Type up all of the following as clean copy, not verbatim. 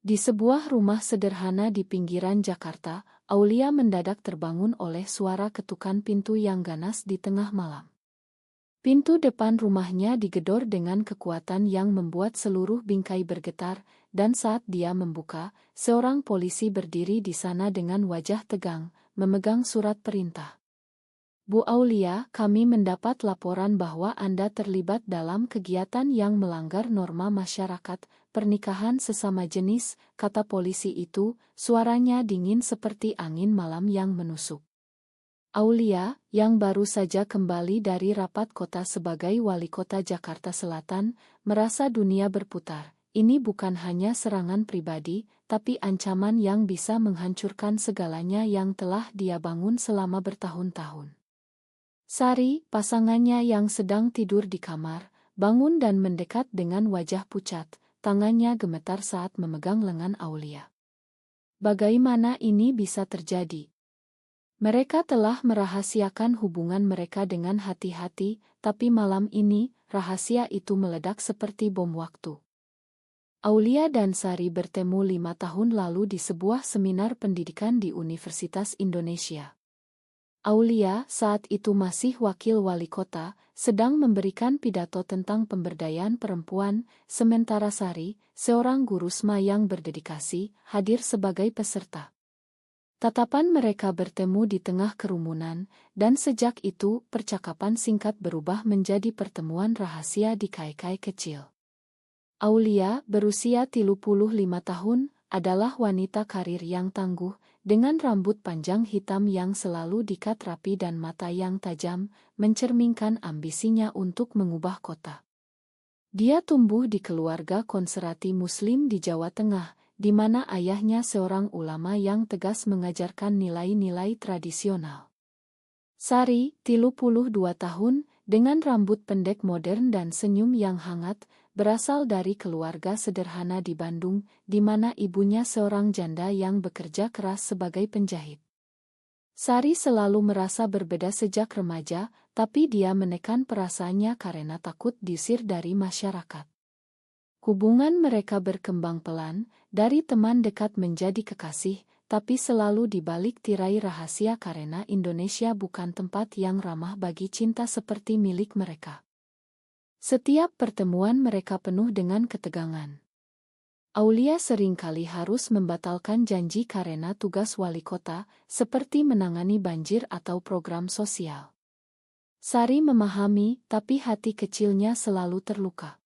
Di sebuah rumah sederhana di pinggiran Jakarta, Aulia mendadak terbangun oleh suara ketukan pintu yang ganas di tengah malam. Pintu depan rumahnya digedor dengan kekuatan yang membuat seluruh bingkai bergetar, dan saat dia membuka, seorang polisi berdiri di sana dengan wajah tegang, memegang surat perintah. Bu Aulia, kami mendapat laporan bahwa Anda terlibat dalam kegiatan yang melanggar norma masyarakat, pernikahan sesama jenis, kata polisi itu, suaranya dingin seperti angin malam yang menusuk. Aulia, yang baru saja kembali dari rapat kota sebagai wali kota Jakarta Selatan, merasa dunia berputar. Ini bukan hanya serangan pribadi, tapi ancaman yang bisa menghancurkan segalanya yang telah dia bangun selama bertahun-tahun. Sari, pasangannya yang sedang tidur di kamar, bangun dan mendekat dengan wajah pucat, tangannya gemetar saat memegang lengan Aulia. Bagaimana ini bisa terjadi? Mereka telah merahasiakan hubungan mereka dengan hati-hati, tapi malam ini, rahasia itu meledak seperti bom waktu. Aulia dan Sari bertemu 5 tahun lalu di sebuah seminar pendidikan di Universitas Indonesia. Aulia, saat itu masih wakil wali kota, sedang memberikan pidato tentang pemberdayaan perempuan, sementara Sari, seorang guru SMA yang berdedikasi, hadir sebagai peserta. Tatapan mereka bertemu di tengah kerumunan, dan sejak itu percakapan singkat berubah menjadi pertemuan rahasia di kai-kai kecil. Aulia, berusia 35 tahun, adalah wanita karir yang tangguh, dengan rambut panjang hitam yang selalu dikat rapi dan mata yang tajam, mencerminkan ambisinya untuk mengubah kota. Dia tumbuh di keluarga konservatif Muslim di Jawa Tengah, di mana ayahnya seorang ulama yang tegas mengajarkan nilai-nilai tradisional. Sari, 32 tahun, dengan rambut pendek modern dan senyum yang hangat, berasal dari keluarga sederhana di Bandung, di mana ibunya seorang janda yang bekerja keras sebagai penjahit. Sari selalu merasa berbeda sejak remaja, tapi dia menekan perasaannya karena takut diusir dari masyarakat. Hubungan mereka berkembang pelan, dari teman dekat menjadi kekasih, tapi selalu di balik tirai rahasia karena Indonesia bukan tempat yang ramah bagi cinta seperti milik mereka. Setiap pertemuan mereka penuh dengan ketegangan. Aulia seringkali harus membatalkan janji karena tugas wali kota, seperti menangani banjir atau program sosial. Sari memahami, tapi hati kecilnya selalu terluka.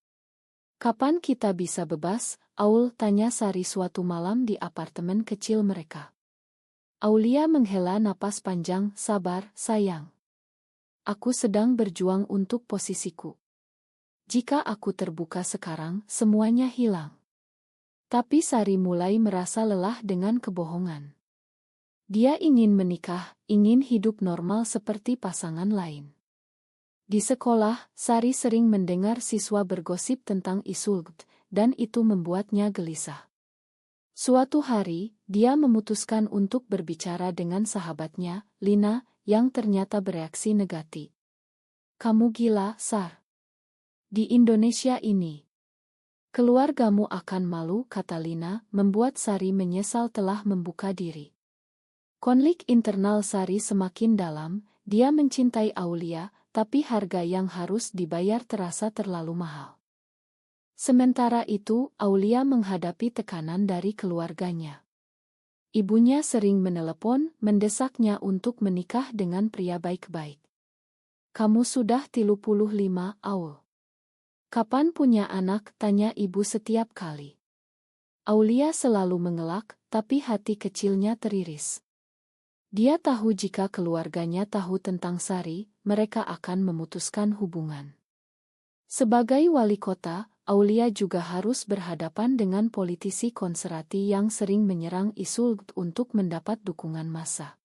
Kapan kita bisa bebas, Aul, tanya Sari suatu malam di apartemen kecil mereka. Aulia menghela napas panjang, sabar, sayang. Aku sedang berjuang untuk posisiku. Jika aku terbuka sekarang, semuanya hilang. Tapi Sari mulai merasa lelah dengan kebohongan. Dia ingin menikah, ingin hidup normal seperti pasangan lain. Di sekolah, Sari sering mendengar siswa bergosip tentang isu LGBT, dan itu membuatnya gelisah. Suatu hari, dia memutuskan untuk berbicara dengan sahabatnya, Lina, yang ternyata bereaksi negatif. Kamu gila, Sar. Di Indonesia ini, keluargamu akan malu, kata Lina, membuat Sari menyesal telah membuka diri. Konflik internal Sari semakin dalam, dia mencintai Aulia, tapi harga yang harus dibayar terasa terlalu mahal. Sementara itu, Aulia menghadapi tekanan dari keluarganya. Ibunya sering menelepon, mendesaknya untuk menikah dengan pria baik-baik. Kamu sudah 35, Aul. Kapan punya anak, tanya ibu setiap kali. Aulia selalu mengelak, tapi hati kecilnya teriris. Dia tahu jika keluarganya tahu tentang Sari, mereka akan memutuskan hubungan. Sebagai wali kota, Aulia juga harus berhadapan dengan politisi konservatif yang sering menyerang isu LGBT untuk mendapat dukungan massa.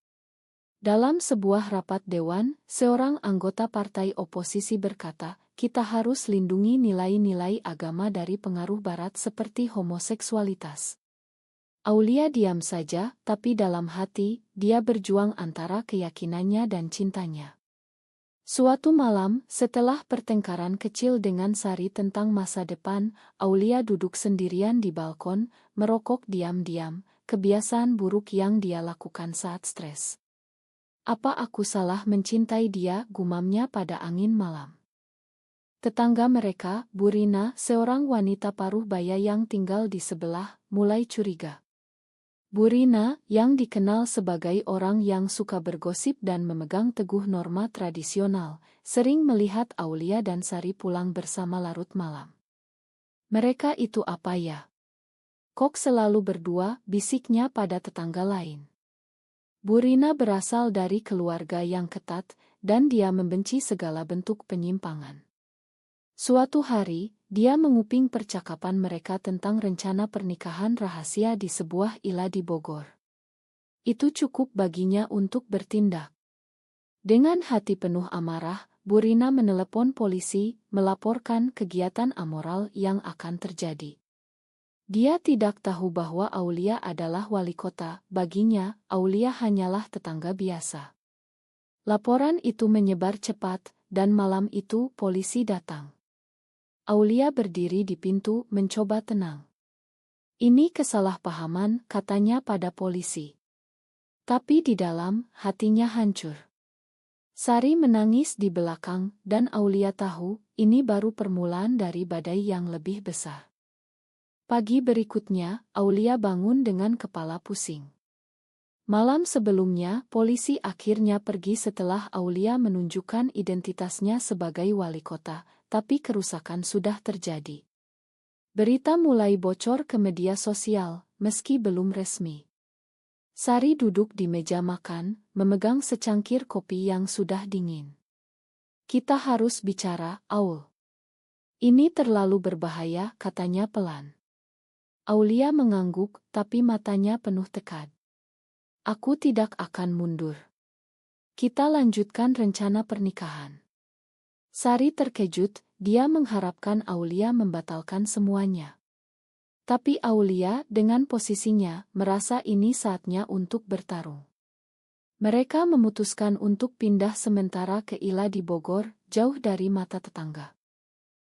Dalam sebuah rapat dewan, seorang anggota partai oposisi berkata, kita harus lindungi nilai-nilai agama dari pengaruh barat seperti homoseksualitas. Aulia diam saja, tapi dalam hati, dia berjuang antara keyakinannya dan cintanya. Suatu malam, setelah pertengkaran kecil dengan Sari tentang masa depan, Aulia duduk sendirian di balkon, merokok diam-diam, kebiasaan buruk yang dia lakukan saat stres. Apa aku salah mencintai dia, gumamnya pada angin malam. Tetangga mereka, Burina, seorang wanita paruh baya yang tinggal di sebelah, mulai curiga. Burina, yang dikenal sebagai orang yang suka bergosip dan memegang teguh norma tradisional, sering melihat Aulia dan Sari pulang bersama larut malam. Mereka itu apa ya? Kok selalu berdua, bisiknya pada tetangga lain. Burina berasal dari keluarga yang ketat, dan dia membenci segala bentuk penyimpangan. Suatu hari, dia menguping percakapan mereka tentang rencana pernikahan rahasia di sebuah ila di Bogor. Itu cukup baginya untuk bertindak. Dengan hati penuh amarah, Burina menelepon polisi, melaporkan kegiatan amoral yang akan terjadi. Dia tidak tahu bahwa Aulia adalah wali kota, baginya, Aulia hanyalah tetangga biasa. Laporan itu menyebar cepat, dan malam itu polisi datang. Aulia berdiri di pintu, mencoba tenang. Ini kesalahpahaman, katanya pada polisi. Tapi di dalam, hatinya hancur. Sari menangis di belakang, dan Aulia tahu, ini baru permulaan dari badai yang lebih besar. Pagi berikutnya, Aulia bangun dengan kepala pusing. Malam sebelumnya, polisi akhirnya pergi setelah Aulia menunjukkan identitasnya sebagai wali kota, tapi kerusakan sudah terjadi. Berita mulai bocor ke media sosial, meski belum resmi. Sari duduk di meja makan, memegang secangkir kopi yang sudah dingin. Kita harus bicara, Aul. Ini terlalu berbahaya, katanya pelan. Aulia mengangguk, tapi matanya penuh tekad. Aku tidak akan mundur. Kita lanjutkan rencana pernikahan. Sari terkejut, dia mengharapkan Aulia membatalkan semuanya. Tapi Aulia, dengan posisinya, merasa ini saatnya untuk bertarung. Mereka memutuskan untuk pindah sementara ke Ila di Bogor, jauh dari mata tetangga.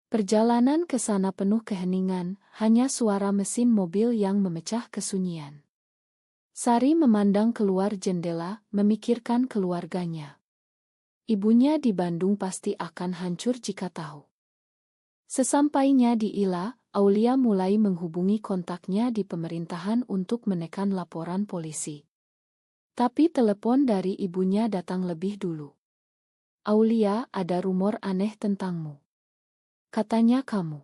Perjalanan ke sana penuh keheningan, hanya suara mesin mobil yang memecah kesunyian. Sari memandang keluar jendela, memikirkan keluarganya. Ibunya di Bandung pasti akan hancur jika tahu. Sesampainya di Ila, Aulia mulai menghubungi kontaknya di pemerintahan untuk menekan laporan polisi. Tapi telepon dari ibunya datang lebih dulu. Aulia, ada rumor aneh tentangmu. Katanya kamu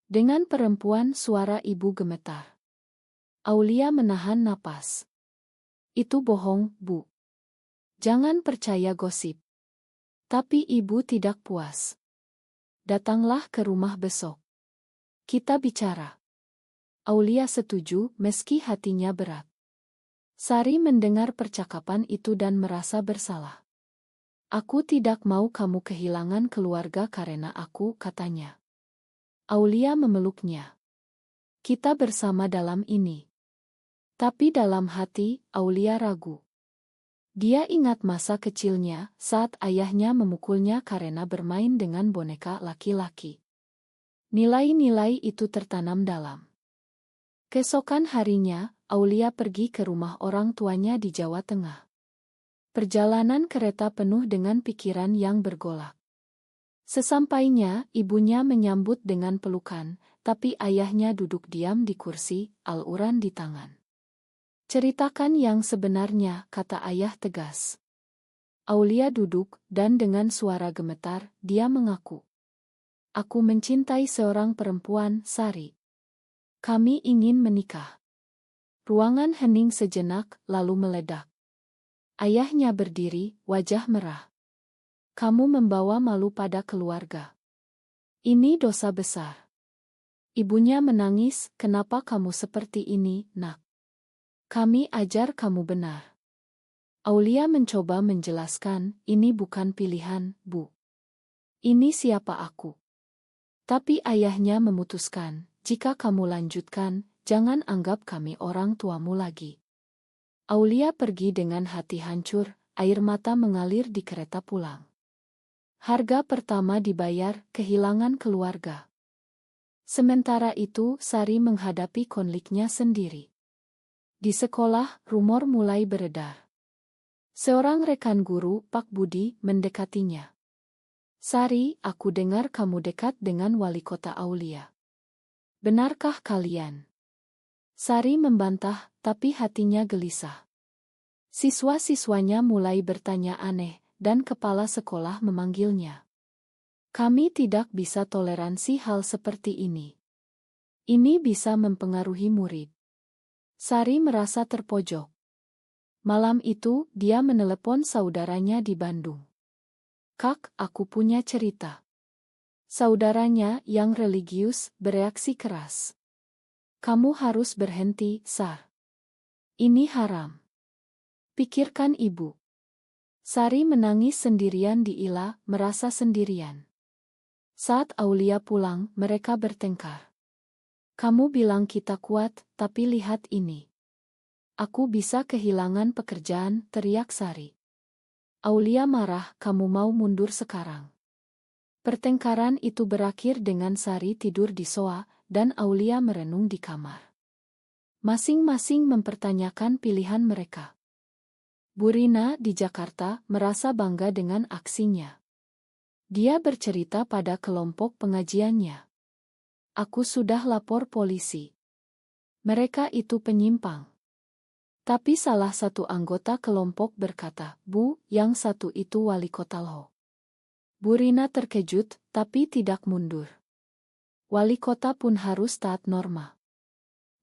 dengan perempuan, suara ibu gemetar. Aulia menahan napas. Itu bohong, Bu. Jangan percaya gosip. Tapi ibu tidak puas. Datanglah ke rumah besok. Kita bicara. Aulia setuju, meski hatinya berat. Sari mendengar percakapan itu dan merasa bersalah. Aku tidak mau kamu kehilangan keluarga karena aku, katanya. Aulia memeluknya. Kita bersama dalam ini. Tapi dalam hati, Aulia ragu. Dia ingat masa kecilnya saat ayahnya memukulnya karena bermain dengan boneka laki-laki. Nilai-nilai itu tertanam dalam. Keesokan harinya, Aulia pergi ke rumah orang tuanya di Jawa Tengah. Perjalanan kereta penuh dengan pikiran yang bergolak. Sesampainya, ibunya menyambut dengan pelukan, tapi ayahnya duduk diam di kursi, Al-Quran di tangan. Ceritakan yang sebenarnya, kata ayah tegas. Aulia duduk, dan dengan suara gemetar, dia mengaku. Aku mencintai seorang perempuan, Sari. Kami ingin menikah. Ruangan hening sejenak, lalu meledak. Ayahnya berdiri, wajah merah. Kamu membawa malu pada keluarga. Ini dosa besar. Ibunya menangis, kenapa kamu seperti ini, nak? Kami ajar kamu benar. Aulia mencoba menjelaskan, ini bukan pilihan, Bu. Ini siapa aku. Tapi ayahnya memutuskan, jika kamu lanjutkan, jangan anggap kami orang tuamu lagi. Aulia pergi dengan hati hancur, air mata mengalir di kereta pulang. Harga pertama dibayar, kehilangan keluarga. Sementara itu, Sari menghadapi konfliknya sendiri. Di sekolah, rumor mulai beredar. Seorang rekan guru, Pak Budi, mendekatinya. Sari, aku dengar kamu dekat dengan wali kota Aulia. Benarkah kalian? Sari membantah, tapi hatinya gelisah. Siswa-siswanya mulai bertanya aneh, dan kepala sekolah memanggilnya. Kami tidak bisa toleransi hal seperti ini. Ini bisa mempengaruhi murid. Sari merasa terpojok. Malam itu, dia menelepon saudaranya di Bandung. Kak, aku punya cerita. Saudaranya yang religius bereaksi keras. Kamu harus berhenti, Sar. Ini haram. Pikirkan ibu. Sari menangis sendirian di Ila, merasa sendirian. Saat Aulia pulang, mereka bertengkar. Kamu bilang kita kuat, tapi lihat ini. Aku bisa kehilangan pekerjaan, teriak Sari. Aulia marah, kamu mau mundur sekarang. Pertengkaran itu berakhir dengan Sari tidur di soa, dan Aulia merenung di kamar. Masing-masing mempertanyakan pilihan mereka. Burina di Jakarta merasa bangga dengan aksinya. Dia bercerita pada kelompok pengajiannya. Aku sudah lapor polisi. Mereka itu penyimpang. Tapi salah satu anggota kelompok berkata, Bu, yang satu itu wali kota loh. Burina terkejut, tapi tidak mundur. Wali kota pun harus taat norma.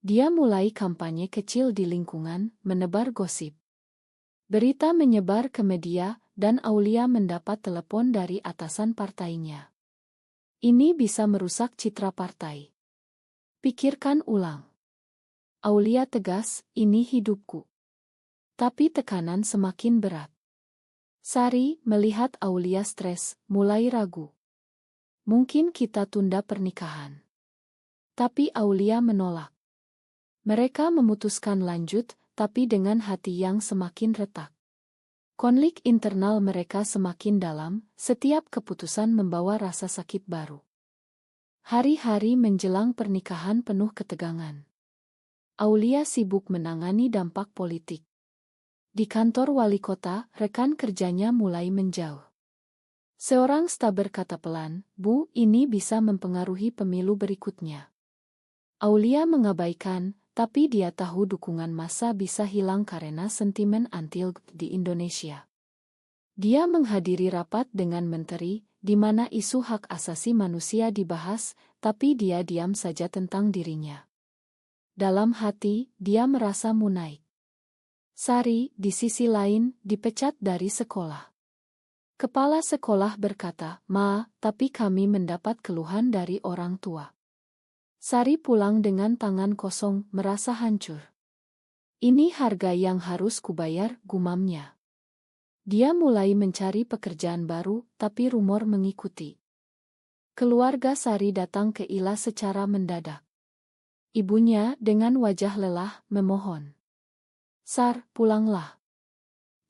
Dia mulai kampanye kecil di lingkungan, menebar gosip. Berita menyebar ke media, dan Aulia mendapat telepon dari atasan partainya. Ini bisa merusak citra partai. Pikirkan ulang. Aulia tegas, ini hidupku. Tapi tekanan semakin berat. Sari, melihat Aulia stres, mulai ragu. Mungkin kita tunda pernikahan. Tapi Aulia menolak. Mereka memutuskan lanjut, tapi dengan hati yang semakin retak. Konflik internal mereka semakin dalam, setiap keputusan membawa rasa sakit baru. Hari-hari menjelang pernikahan penuh ketegangan. Aulia sibuk menangani dampak politik. Di kantor wali kota, rekan kerjanya mulai menjauh. Seorang staf berkata pelan, Bu, ini bisa mempengaruhi pemilu berikutnya. Aulia mengabaikan, tapi dia tahu dukungan massa bisa hilang karena sentimen anti-LGBT di Indonesia. Dia menghadiri rapat dengan menteri, di mana isu hak asasi manusia dibahas, tapi dia diam saja tentang dirinya. Dalam hati, dia merasa munaik. Sari, di sisi lain, dipecat dari sekolah. Kepala sekolah berkata, Ma, tapi kami mendapat keluhan dari orang tua. Sari pulang dengan tangan kosong, merasa hancur. Ini harga yang harus kubayar, gumamnya. Dia mulai mencari pekerjaan baru, tapi rumor mengikuti. Keluarga Sari datang ke Ila secara mendadak. Ibunya, dengan wajah lelah, memohon. Sar, pulanglah.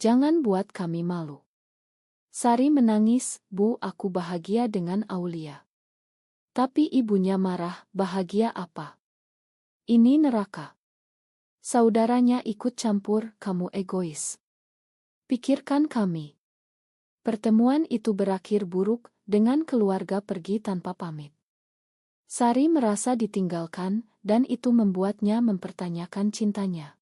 Jangan buat kami malu. Sari menangis, Bu, aku bahagia dengan Aulia. Tapi ibunya marah, bahagia apa? Ini neraka. Saudaranya ikut campur, kamu egois. Pikirkan kami. Pertemuan itu berakhir buruk, dengan keluarga pergi tanpa pamit. Sari merasa ditinggalkan, dan itu membuatnya mempertanyakan cintanya.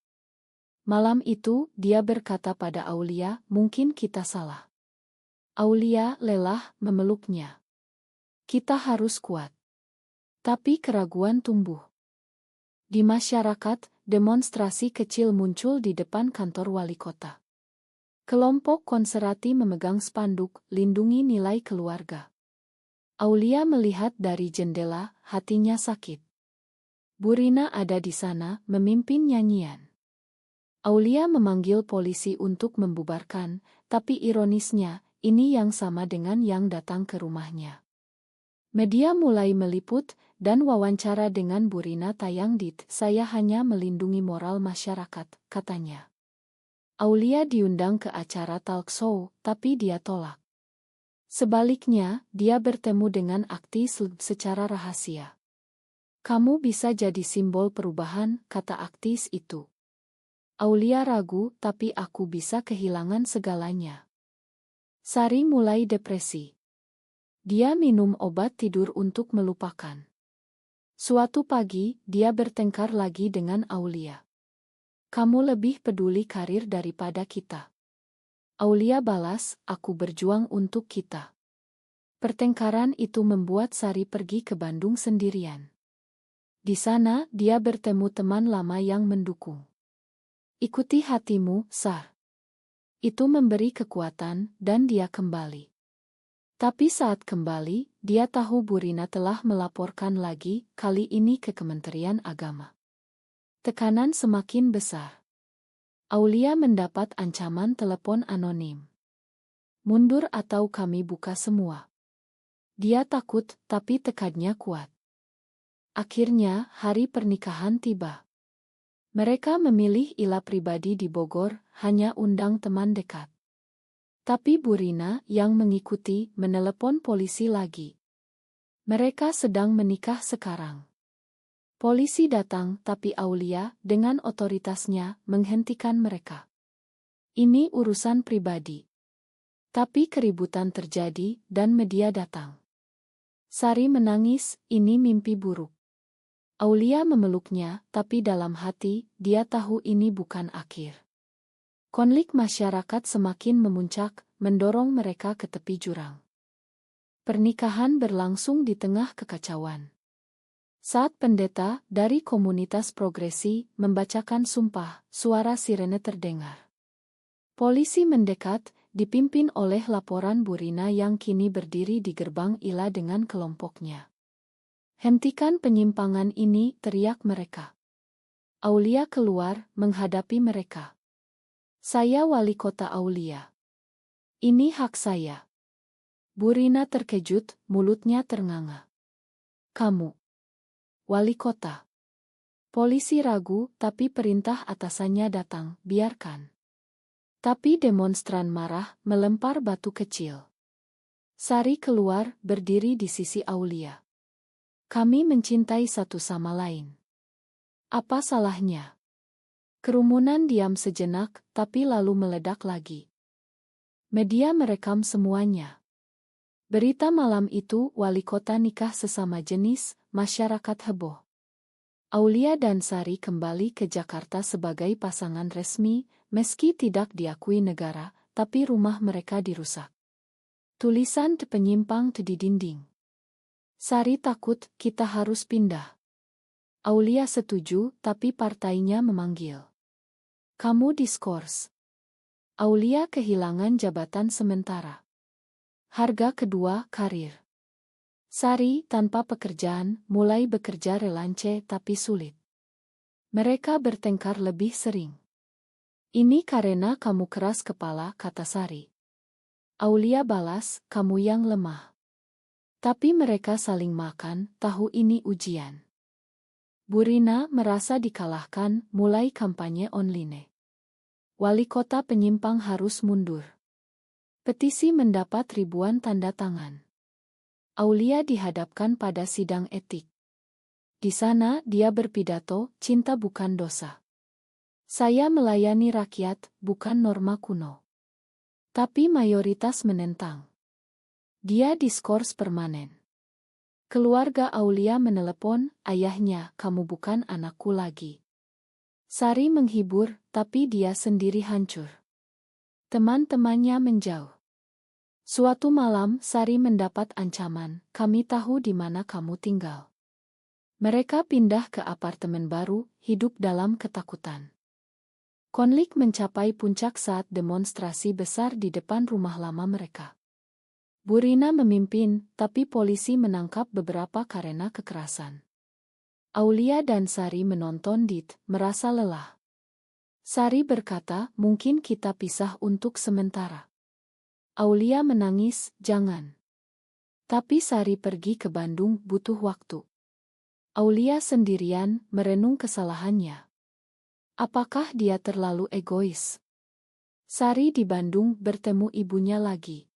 Malam itu, dia berkata pada Aulia, mungkin kita salah. Aulia lelah memeluknya. Kita harus kuat. Tapi keraguan tumbuh. Di masyarakat, demonstrasi kecil muncul di depan kantor wali kota. Kelompok konservatif memegang spanduk, lindungi nilai keluarga. Aulia melihat dari jendela, hatinya sakit. Burina ada di sana, memimpin nyanyian. Aulia memanggil polisi untuk membubarkan, tapi ironisnya, ini yang sama dengan yang datang ke rumahnya. Media mulai meliput, dan wawancara dengan Burina tayang di Saya hanya melindungi moral masyarakat, katanya. Aulia diundang ke acara talk show, tapi dia tolak. Sebaliknya, dia bertemu dengan Aktis secara rahasia. Kamu bisa jadi simbol perubahan, kata Aktis itu. Aulia ragu, tapi aku bisa kehilangan segalanya. Sari mulai depresi. Dia minum obat tidur untuk melupakan. Suatu pagi, dia bertengkar lagi dengan Aulia. Kamu lebih peduli karir daripada kita. Aulia balas, aku berjuang untuk kita. Pertengkaran itu membuat Sari pergi ke Bandung sendirian. Di sana, dia bertemu teman lama yang mendukung. Ikuti hatimu, Sar. Itu memberi kekuatan, dan dia kembali. Tapi saat kembali, dia tahu Burina telah melaporkan lagi, kali ini ke Kementerian Agama. Tekanan semakin besar. Aulia mendapat ancaman telepon anonim. Mundur atau kami buka semua. Dia takut, tapi tekadnya kuat. Akhirnya, hari pernikahan tiba. Mereka memilih Ila pribadi di Bogor, hanya undang teman dekat. Tapi Burina yang mengikuti menelepon polisi lagi. Mereka sedang menikah sekarang. Polisi datang, tapi Aulia dengan otoritasnya menghentikan mereka. Ini urusan pribadi. Tapi keributan terjadi dan media datang. Sari menangis, ini mimpi buruk. Aulia memeluknya, tapi dalam hati, dia tahu ini bukan akhir. Konflik masyarakat semakin memuncak, mendorong mereka ke tepi jurang. Pernikahan berlangsung di tengah kekacauan. Saat pendeta dari komunitas progresi membacakan sumpah, suara sirene terdengar. Polisi mendekat, dipimpin oleh laporan Burina yang kini berdiri di gerbang Ila dengan kelompoknya. Hentikan penyimpangan ini, teriak mereka. Aulia keluar, menghadapi mereka. Saya wali kota Aulia. Ini hak saya. Burina terkejut, mulutnya ternganga. Kamu? Wali kota. Polisi ragu, tapi perintah atasannya datang, biarkan. Tapi demonstran marah, melempar batu kecil. Sari keluar, berdiri di sisi Aulia. Kami mencintai satu sama lain. Apa salahnya? Kerumunan diam sejenak, tapi lalu meledak lagi. Media merekam semuanya. Berita malam itu, wali kota nikah sesama jenis, masyarakat heboh. Aulia dan Sari kembali ke Jakarta sebagai pasangan resmi, meski tidak diakui negara, tapi rumah mereka dirusak. Tulisan penyimpang di dinding. Sari takut, kita harus pindah. Aulia setuju, tapi partainya memanggil. Kamu diskors. Aulia kehilangan jabatan sementara. Harga kedua, karir. Sari, tanpa pekerjaan, mulai bekerja relance tapi sulit. Mereka bertengkar lebih sering. Ini karena kamu keras kepala, kata Sari. Aulia balas, kamu yang lemah. Tapi mereka saling makan, tahu ini ujian. Burina merasa dikalahkan, mulai kampanye online. Wali kota penyimpang harus mundur. Petisi mendapat ribuan tanda tangan. Aulia dihadapkan pada sidang etik. Di sana dia berpidato, cinta bukan dosa. Saya melayani rakyat, bukan norma kuno. Tapi mayoritas menentang. Dia diskors permanen. Keluarga Aulia menelepon, ayahnya, kamu bukan anakku lagi. Sari menghibur, tapi dia sendiri hancur. Teman-temannya menjauh. Suatu malam, Sari mendapat ancaman, kami tahu di mana kamu tinggal. Mereka pindah ke apartemen baru, hidup dalam ketakutan. Konflik mencapai puncak saat demonstrasi besar di depan rumah lama mereka. Burina memimpin, tapi polisi menangkap beberapa karena kekerasan. Aulia dan Sari menonton merasa lelah. Sari berkata, mungkin kita pisah untuk sementara. Aulia menangis, jangan. Tapi Sari pergi ke Bandung, butuh waktu. Aulia sendirian, merenung kesalahannya. Apakah dia terlalu egois? Sari di Bandung bertemu ibunya lagi.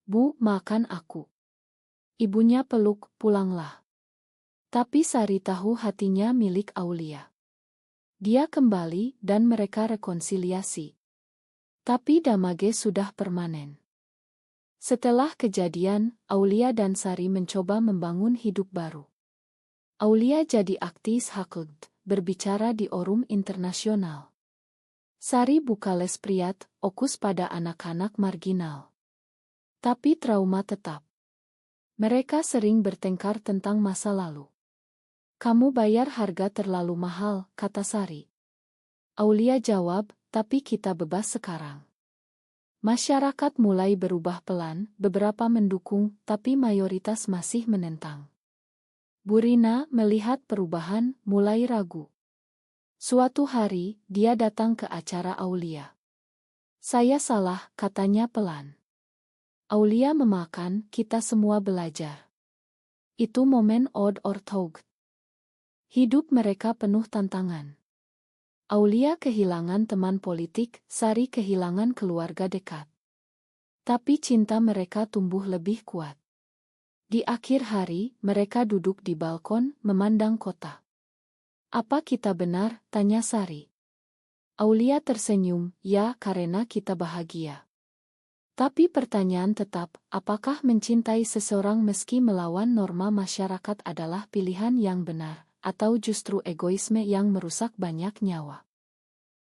Bu, makan aku. Ibunya peluk, pulanglah. Tapi Sari tahu hatinya milik Aulia. Dia kembali dan mereka rekonsiliasi. Tapi damage sudah permanen. Setelah kejadian, Aulia dan Sari mencoba membangun hidup baru. Aulia jadi aktis Hakld, berbicara di forum internasional. Sari buka les priat, fokus pada anak-anak marginal. Tapi trauma tetap. Mereka sering bertengkar tentang masa lalu. Kamu bayar harga terlalu mahal, kata Sari. Aulia jawab, tapi kita bebas sekarang. Masyarakat mulai berubah pelan, beberapa mendukung, tapi mayoritas masih menentang. Burina melihat perubahan, mulai ragu. Suatu hari, dia datang ke acara Aulia. Saya salah, katanya pelan. Aulia memakan, kita semua belajar. Itu momen odd or tog. Hidup mereka penuh tantangan. Aulia kehilangan teman politik, Sari kehilangan keluarga dekat. Tapi cinta mereka tumbuh lebih kuat. Di akhir hari, mereka duduk di balkon, memandang kota. Apa kita benar? Tanya Sari. Aulia tersenyum, ya, karena kita bahagia. Tapi pertanyaan tetap, apakah mencintai seseorang meski melawan norma masyarakat adalah pilihan yang benar, atau justru egoisme yang merusak banyak nyawa?